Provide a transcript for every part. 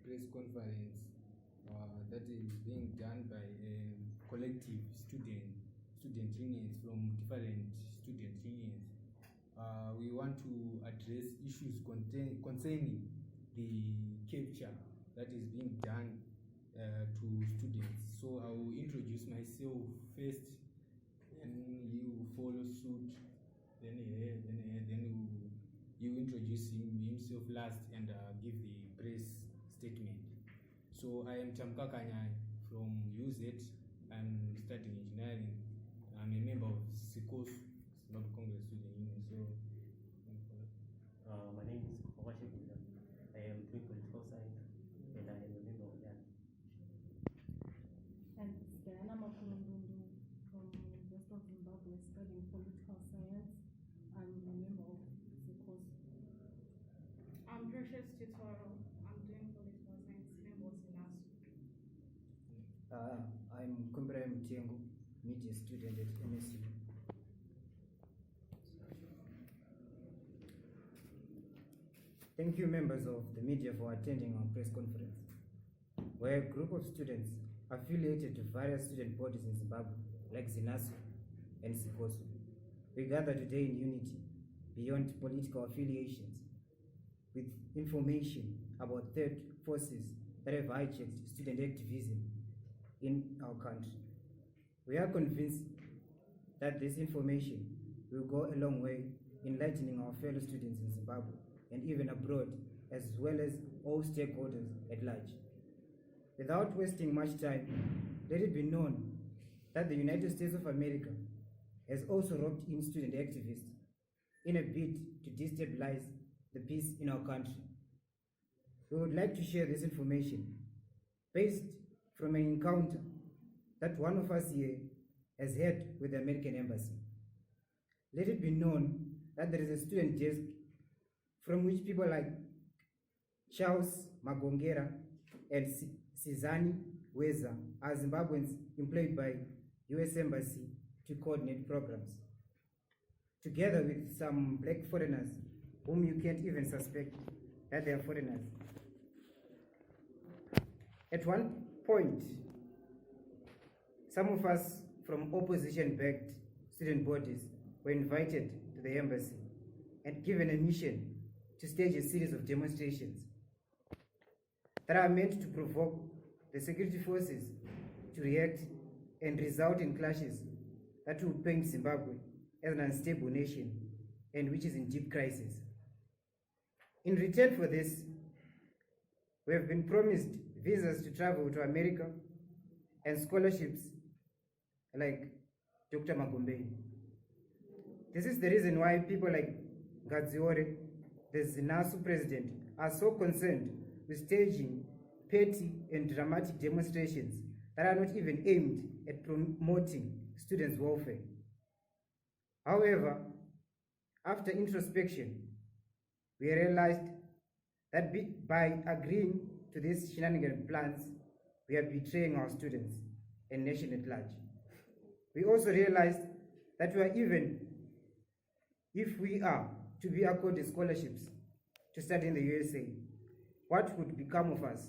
press conference that is being done by collective student unions from different student unions. We want to address issues concerning the capture that is being done to students. So I will introduce myself first, then you follow suit, then you introduce himself last and give the press statement. So I am Chamkakanya from UZ. I'm studying engineering. I'm a member of SICOS, Zimbabwe Congress Student Union. So my name is Kawashi Buda. I am doing political science and I am a member of that. And it's Diana Makulundundu from West of Zimbabwe studying political science. I'm a member of SICOS. I'm Precious Chitoro. I'm doing political science, member of SINASU. I'm Kumbra Mtiengu, media student at MSU. Thank you, members of the media, for attending our press conference. We're a group of students affiliated to various student bodies in Zimbabwe, like ZINASU and SICOSU. We gather today in unity, beyond political affiliations, with information about third forces that have hijacked student activism in our country. We are convinced that this information will go a long way in enlightening our fellow students in Zimbabwe and even abroad, as well as all stakeholders at large. Without wasting much time, let it be known that the United States of America has also roped in student activists in a bid to destabilize the peace in our country. We would like to share this information based from an encounter that one of us here has had with the American Embassy. Let it be known that there is a student desk from which people like Charles Magongera and Sizani Weza are Zimbabweans employed by US Embassy to coordinate programs, together with some black foreigners whom you can't even suspect that they are foreigners. At one point, some of us from opposition-backed student bodies were invited to the embassy and given a mission to stage a series of demonstrations that are meant to provoke the security forces to react and result in clashes that will paint Zimbabwe as an unstable nation and which is in deep crisis. In return for this, we have been promised visas to travel to America and scholarships like Dr. Magombe. This is the reason why people like Gadziore, the ZINASU president, are so concerned with staging petty and dramatic demonstrations that are not even aimed at promoting students' welfare. However, after introspection, we realized that by agreeing to these shenanigan plans, we are betraying our students and nation at large. We also realized that even if we are to be accorded scholarships to study in the USA, what would become of us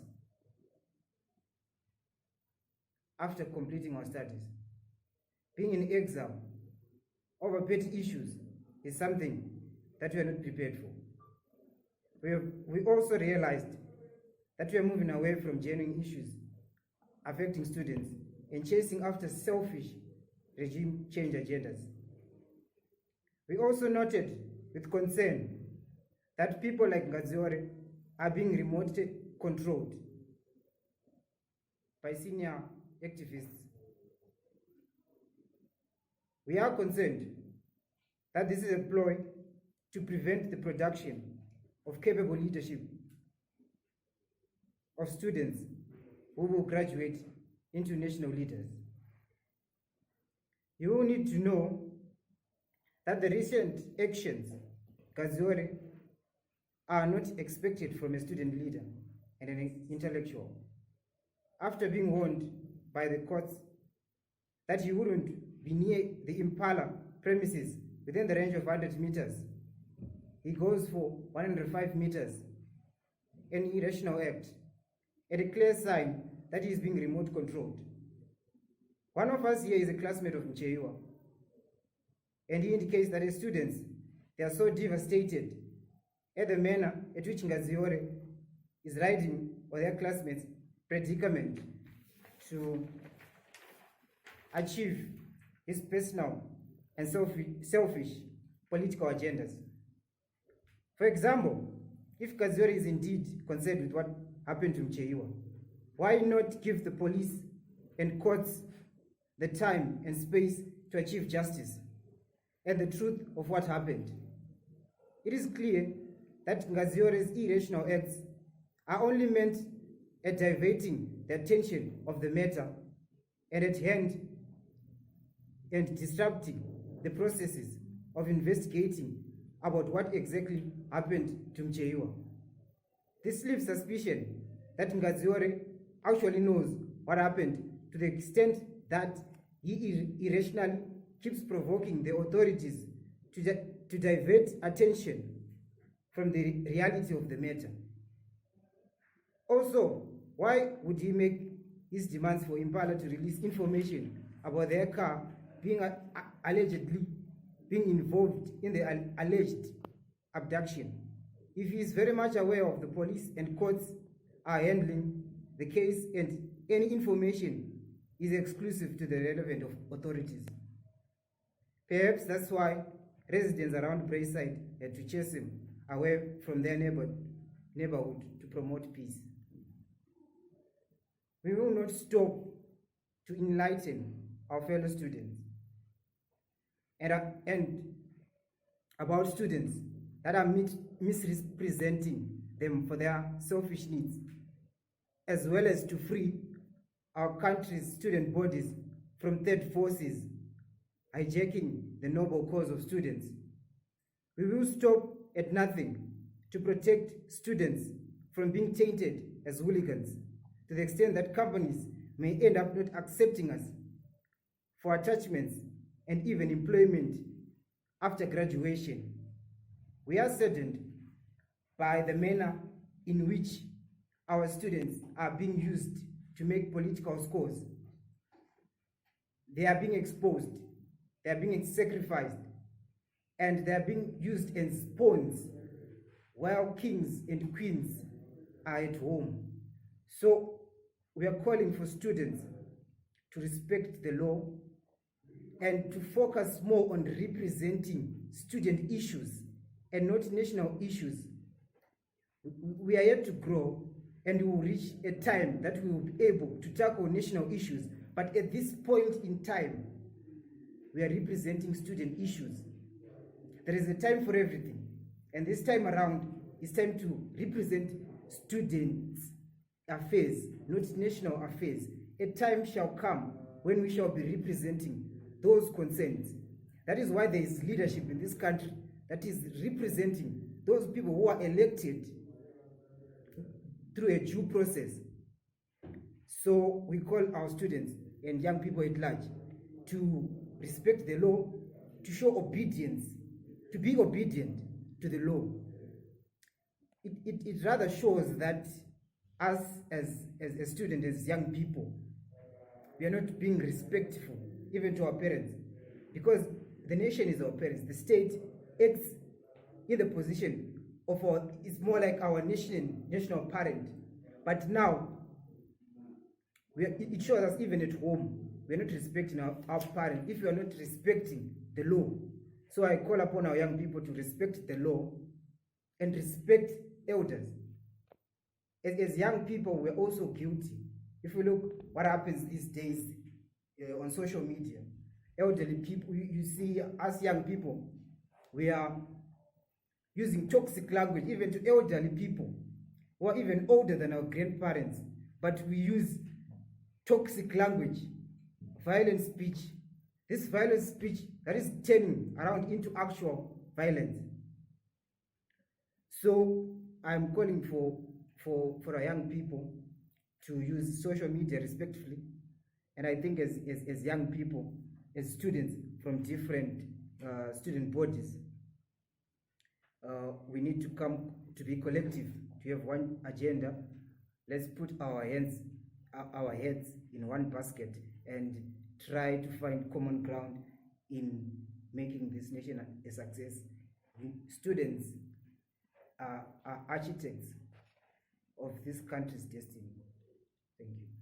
after completing our studies? Being in exile over petty issues is something that we are not prepared for. We also realized that we are moving away from genuine issues affecting students and chasing after selfish regime change agendas. We also noted with concern that people like Ngadziore are being remotely controlled by senior activists. We are concerned that this is a ploy to prevent the production of capable leadership of students who will graduate into national leaders. You will need to know that the recent actions, Gadziore, are not expected from a student leader and an intellectual. After being warned by the courts that he wouldn't be near the Impala premises within the range of 100 meters, he goes for 105 meters, an irrational act at a clear sign that he is being remote controlled. One of us here is a classmate of Mcheiwa, and he indicates that his students, they are so devastated at the manner at which Ngaziore is riding on their classmates' predicament to achieve his personal and selfish political agendas. For example, if Ngaziore is indeed concerned with what happened to Mcheiwa, why not give the police and courts the time and space to achieve justice and the truth of what happened? It is clear that Ngaziore's irrational acts are only meant at diverting the attention of the matter and at hand and disrupting the processes of investigating about what exactly happened to Mcheiwa. This leaves suspicion that Ngaziore actually knows what happened, to the extent that he irrationally keeps provoking the authorities to divert attention from the reality of the matter. Also, why would he make his demands for Impala to release information about their car being allegedly being involved in the alleged abduction, if he is very much aware of the police and courts are handling the case and any information is exclusive to the relevant authorities? Perhaps that's why residents around Brayside had to chase him away from their neighborhood to promote peace. We will not stop to enlighten our fellow students and about students that are misrepresenting them for their selfish needs, as well as to free our country's student bodies from third forces hijacking the noble cause of students. We will stop at nothing to protect students from being tainted as hooligans, to the extent that companies may end up not accepting us for attachments and even employment after graduation. We are saddened by the manner in which our students are being used to make political scores. They are being exposed, they are being sacrificed, and they are being used as pawns while kings and queens are at home. So we are calling for students to respect the law and to focus more on representing student issues and not national issues. We are yet to grow, and we will reach a time that we will be able to tackle national issues. But at this point in time, we are representing student issues. There is a time for everything, and this time around, it's time to represent students' affairs, not national affairs. A time shall come when we shall be representing those concerns. That is why there is leadership in this country that is representing those people who are elected through a due process. So we call our students and young people at large to respect the law, to show obedience, to be obedient to the law. It rather shows that us as students, as young people, we are not being respectful even to our parents, because the nation is our parents. The state acts in the position of it's more like our national parent. But now, it shows us even at home, we are not respecting our parents if we are not respecting the law. So I call upon our young people to respect the law and respect elders. As young people, we're also guilty. If we look what happens these days on social media, elderly people, you see us young people, we are using toxic language even to elderly people who are even older than our grandparents, but we use toxic language, violent speech. This violent speech that is turning around into actual violence. So I'm calling for our young people to use social media respectfully. And I think as young people, as students from different student bodies, we need to come to be collective, to have one agenda, Let's put our heads in one basket and try to find common ground in making this nation a success. Students are architects of this country's destiny. Thank you.